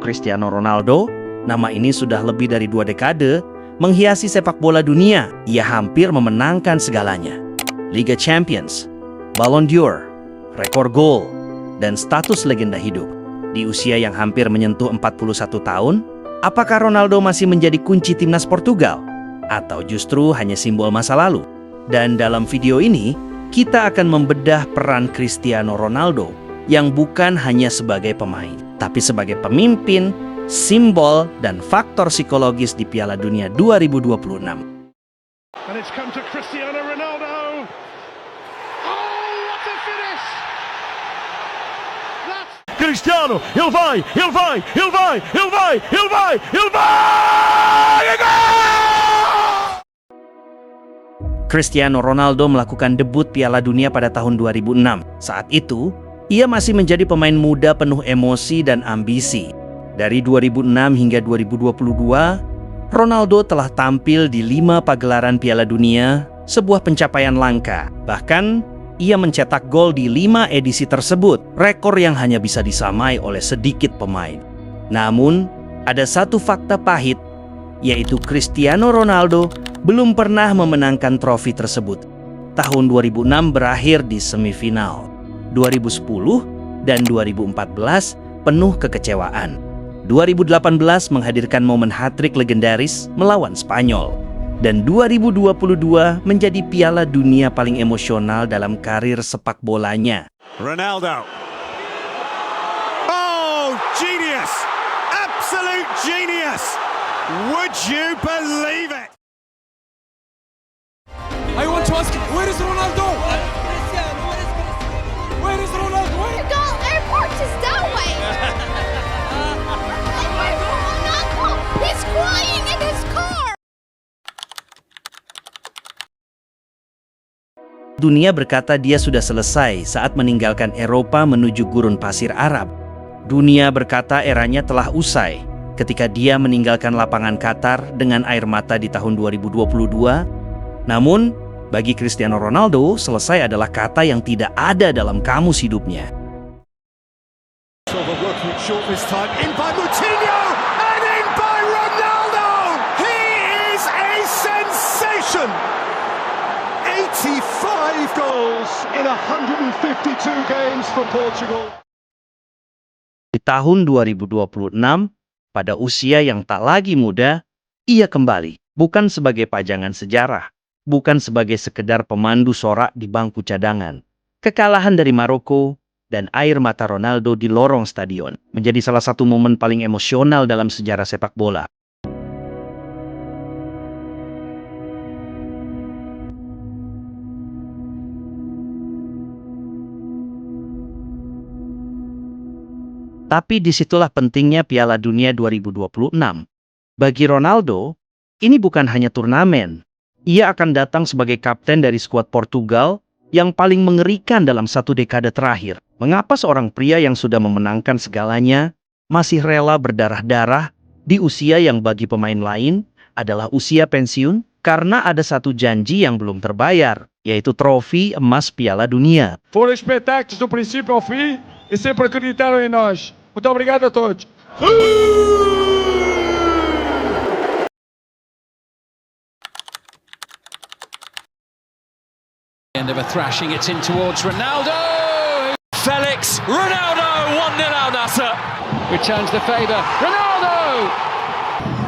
Cristiano Ronaldo, nama ini sudah lebih dari 2 dekade menghiasi sepak bola dunia. Ia hampir memenangkan segalanya. Liga Champions, Ballon d'Or, rekor gol, dan status legenda hidup. Di usia yang hampir menyentuh 41 tahun, apakah Ronaldo masih menjadi kunci timnas Portugal? Atau justru hanya simbol masa lalu? Dan dalam video ini, kita akan membedah peran Cristiano Ronaldo yang bukan hanya sebagai pemain, tapi sebagai pemimpin, simbol, dan faktor psikologis di Piala Dunia 2026. And it's come to Cristiano Ronaldo. Oh, what a finish! That's Cristiano, ele vai! Cristiano Ronaldo melakukan debut Piala Dunia pada tahun 2006. Saat itu, ia masih menjadi pemain muda penuh emosi dan ambisi. Dari 2006 hingga 2022, Ronaldo telah tampil di 5 pagelaran Piala Dunia, sebuah pencapaian langka. Bahkan, ia mencetak gol di 5 edisi tersebut, rekor yang hanya bisa disamai oleh sedikit pemain. Namun, ada satu fakta pahit, yaitu Cristiano Ronaldo belum pernah memenangkan trofi tersebut. Tahun 2006 berakhir di semifinal. 2010 dan 2014 penuh kekecewaan. 2018 menghadirkan momen hat-trick legendaris melawan Spanyol. Dan 2022 menjadi Piala Dunia paling emosional dalam karir sepak bolanya. Ronaldo. Oh, genius! Absolute genius! Would you believe it? I want to ask, where is Ronaldo? Where is Ronaldo? The goal airport is that way. And where's Ronaldo? He's crying in his car. Dunia berkata dia sudah selesai saat meninggalkan Eropa menuju gurun pasir Arab. Dunia berkata eranya telah usai ketika dia meninggalkan lapangan Qatar dengan air mata di tahun 2022. Namun, bagi Cristiano Ronaldo, selesai adalah kata yang tidak ada dalam kamus hidupnya. Silva working it short this time, in by Moutinho, and in by Ronaldo! He is a sensation! 85 goals in 152 games for Portugal. Di tahun 2026, pada usia yang tak lagi muda, ia kembali, bukan sebagai pajangan sejarah, bukan sebagai sekedar pemandu sorak di bangku cadangan. Kekalahan dari Maroko dan air mata Ronaldo di lorong stadion menjadi salah satu momen paling emosional dalam sejarah sepak bola. Tapi disitulah pentingnya Piala Dunia 2026. Bagi Ronaldo, ini bukan hanya turnamen. Ia akan datang sebagai kapten dari skuad Portugal yang paling mengerikan dalam 1 dekade terakhir. Mengapa seorang pria yang sudah memenangkan segalanya masih rela berdarah-darah di usia yang bagi pemain lain adalah usia pensiun? Karena ada satu janji yang belum terbayar, yaitu trofi emas Piala Dunia. Foram espetáculos do princípio ao fim e sempre acreditaram em nós. Muito obrigado a todos. End of a thrashing, it's in towards Ronaldo. Felix, Ronaldo, 1-0 Al Nassr. Returns the favour, Ronaldo.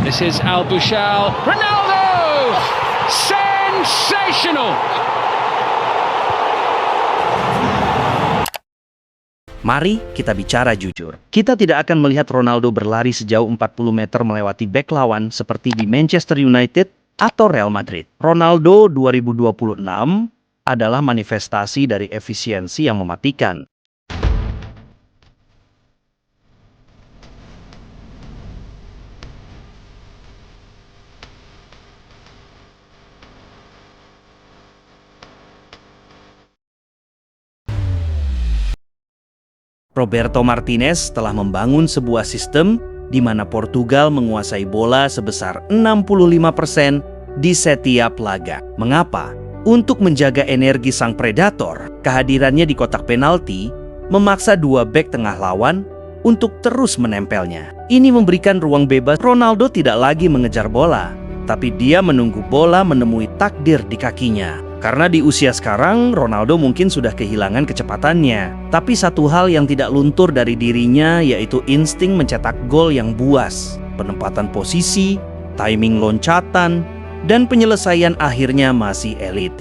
This is Al Bouchal, Ronaldo. Sensational. Mari kita bicara jujur. Kita tidak akan melihat Ronaldo berlari sejauh 40 meter melewati bek lawan seperti di Manchester United atau Real Madrid. Ronaldo 2026 adalah manifestasi dari efisiensi yang mematikan. Roberto Martinez telah membangun sebuah sistem di mana Portugal menguasai bola sebesar 65% di setiap laga. Mengapa? Untuk menjaga energi sang predator, kehadirannya di kotak penalti memaksa 2 bek tengah lawan untuk terus menempelnya. Ini memberikan ruang bebas. Ronaldo tidak lagi mengejar bola, tapi dia menunggu bola menemui takdir di kakinya. Karena di usia sekarang, Ronaldo mungkin sudah kehilangan kecepatannya. Tapi satu hal yang tidak luntur dari dirinya yaitu insting mencetak gol yang buas, penempatan posisi, timing loncatan, dan penyelesaian akhirnya masih elit.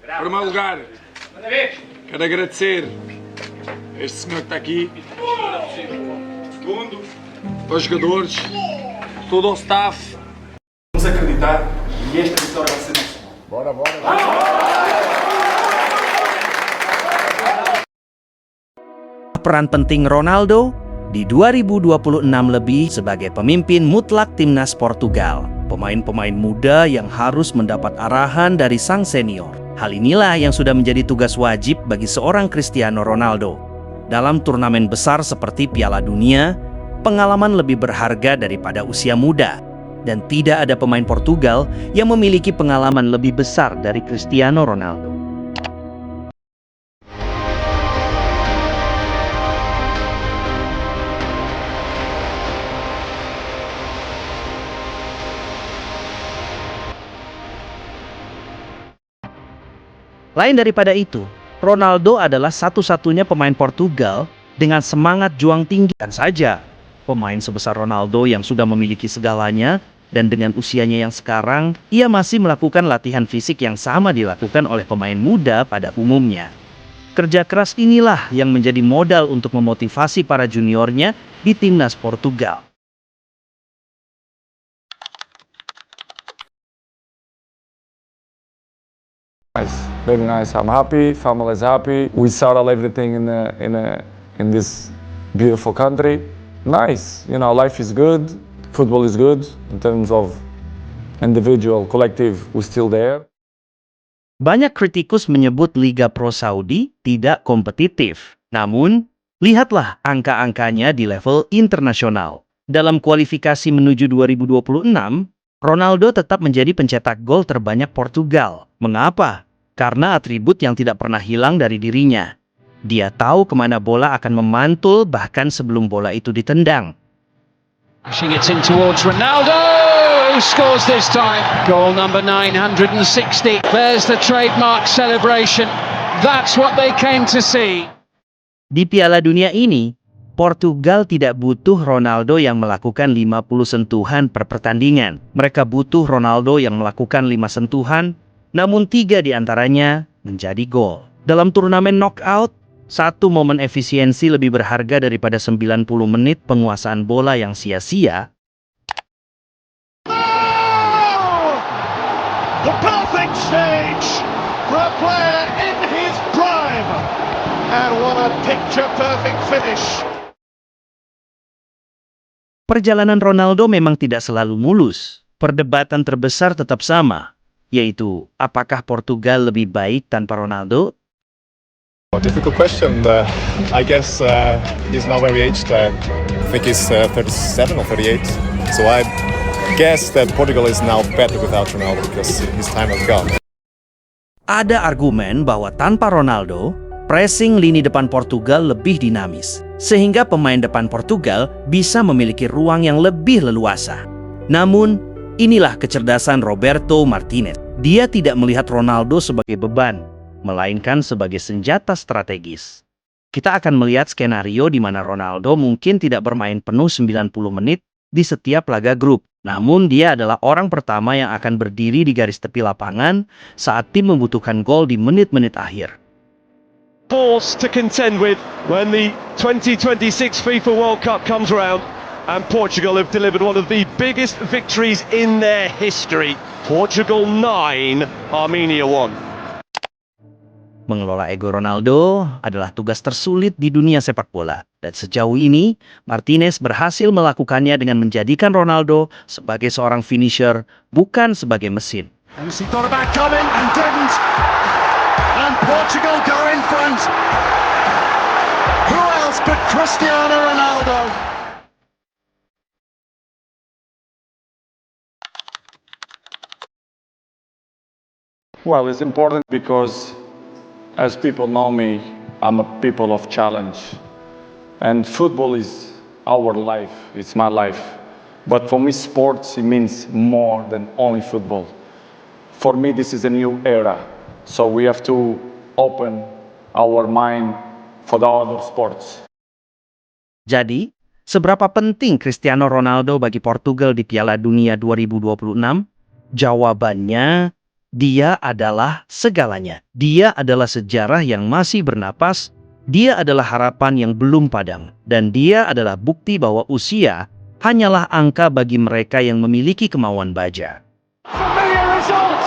Em primeiro lugar, quero agradecer a este senhor que está aqui. Segundo, aos jogadores, todo o staff. Vamos acreditar e esta vitória vai ser nossa. Bora. Peran penting Ronaldo di 2026 lebih sebagai pemimpin mutlak timnas Portugal. Pemain-pemain muda yang harus mendapat arahan dari sang senior. Hal inilah yang sudah menjadi tugas wajib bagi seorang Cristiano Ronaldo. Dalam turnamen besar seperti Piala Dunia, pengalaman lebih berharga daripada usia muda. Dan tidak ada pemain Portugal yang memiliki pengalaman lebih besar dari Cristiano Ronaldo. Lain daripada itu, Ronaldo adalah satu-satunya pemain Portugal dengan semangat juang tinggi. Dan saja, pemain sebesar Ronaldo yang sudah memiliki segalanya dan dengan usianya yang sekarang, ia masih melakukan latihan fisik yang sama dilakukan oleh pemain muda pada umumnya. Kerja keras inilah yang menjadi modal untuk memotivasi para juniornya di timnas Portugal. Very nice. I'm happy. Family is happy. We settled everything in this beautiful country. Nice. You know, life is good. Football is good. In terms of individual, collective, we're still there. Banyak kritikus menyebut Liga Pro Saudi tidak kompetitif. Namun, lihatlah angka-angkanya di level internasional. Dalam kualifikasi menuju 2026, Ronaldo tetap menjadi pencetak gol terbanyak Portugal. Mengapa? Karena atribut yang tidak pernah hilang dari dirinya. Dia tahu kemana bola akan memantul bahkan sebelum bola itu ditendang. Pushing it in towards Ronaldo, who scores this time. Goal number 960. There's the trademark celebration. That's what they came to see. Di Piala Dunia ini, Portugal tidak butuh Ronaldo yang melakukan 50 sentuhan per pertandingan. Mereka butuh Ronaldo yang melakukan 5 sentuhan, namun 3 diantaranya menjadi gol. Dalam turnamen knockout, satu momen efisiensi lebih berharga daripada 90 menit penguasaan bola yang sia-sia. The perfect stage for a player in his prime. And what a picture-perfect finish. Perjalanan Ronaldo memang tidak selalu mulus. Perdebatan terbesar tetap sama, yaitu apakah Portugal lebih baik tanpa Ronaldo? Difficult question. I guess he's now very aged. I think he's 37 or 38. So I guess that Portugal is now better without Ronaldo because his time has gone. Ada argumen bahwa tanpa Ronaldo, pressing lini depan Portugal lebih dinamis, sehingga pemain depan Portugal bisa memiliki ruang yang lebih leluasa. Namun, inilah kecerdasan Roberto Martinez. Dia tidak melihat Ronaldo sebagai beban, melainkan sebagai senjata strategis. Kita akan melihat skenario di mana Ronaldo mungkin tidak bermain penuh 90 menit di setiap laga grup. Namun dia adalah orang pertama yang akan berdiri di garis tepi lapangan saat tim membutuhkan gol di menit-menit akhir. Force to contend with when the 2026 FIFA World Cup comes around, and Portugal have delivered one of the biggest victories in their history. Portugal 9, Armenia 1. Mengelola ego Ronaldo adalah tugas tersulit di dunia sepak bola. Dan sejauh ini, Martinez berhasil melakukannya dengan menjadikan Ronaldo sebagai seorang finisher, bukan sebagai mesin. And he thought about coming and didn't. And Portugal go in front. Who else but Cristiano Ronaldo? Well, it's important because as people know me, I'm a people of challenge. And football is our life, it's my life. But for me, sports, it means more than only football. For me, this is a new era. So we have to open our mind for the other sports. Jadi, seberapa penting Cristiano Ronaldo bagi Portugal di Piala Dunia 2026? Jawabannya, dia adalah segalanya. Dia adalah sejarah yang masih bernapas, dia adalah harapan yang belum padam, dan dia adalah bukti bahwa usia hanyalah angka bagi mereka yang memiliki kemauan baja. Familiar result!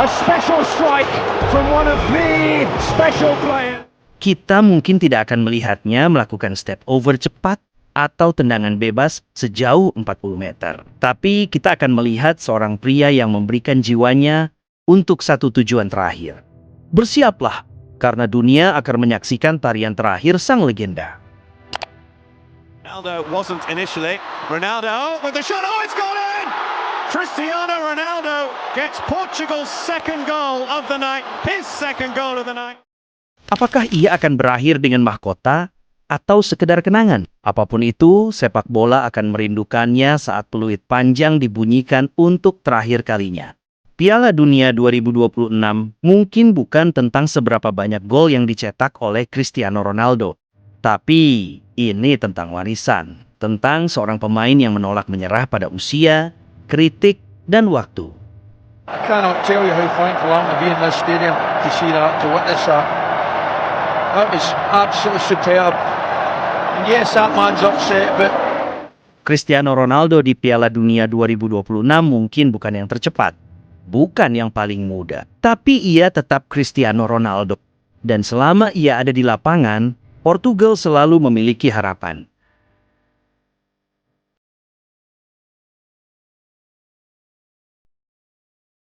A special strike from one of the special players. Kita mungkin tidak akan melihatnya melakukan step over cepat atau tendangan bebas sejauh 40 meter. Tapi kita akan melihat seorang pria yang memberikan jiwanya untuk satu tujuan terakhir. Bersiaplah, karena dunia akan menyaksikan tarian terakhir sang legenda. Ronaldo wasn't initially. Ronaldo with the shot. Oh, it's gone in! Cristiano Ronaldo gets Portugal's second goal of the night. His second goal of the night. Apakah ia akan berakhir dengan mahkota atau sekedar kenangan? Apapun itu, sepak bola akan merindukannya saat peluit panjang dibunyikan untuk terakhir kalinya. Piala Dunia 2026 mungkin bukan tentang seberapa banyak gol yang dicetak oleh Cristiano Ronaldo. Tapi ini tentang warisan. Tentang seorang pemain yang menolak menyerah pada usia, kritik, dan waktu. I cannot tell you how thankful I'm to be in this stadium to see that, to witness that. That was absolutely superb. And yes, that man's upset, but Cristiano Ronaldo di Piala Dunia 2026 mungkin bukan yang tercepat, bukan yang paling muda, tapi ia tetap Cristiano Ronaldo. Dan selama ia ada di lapangan, Portugal selalu memiliki harapan.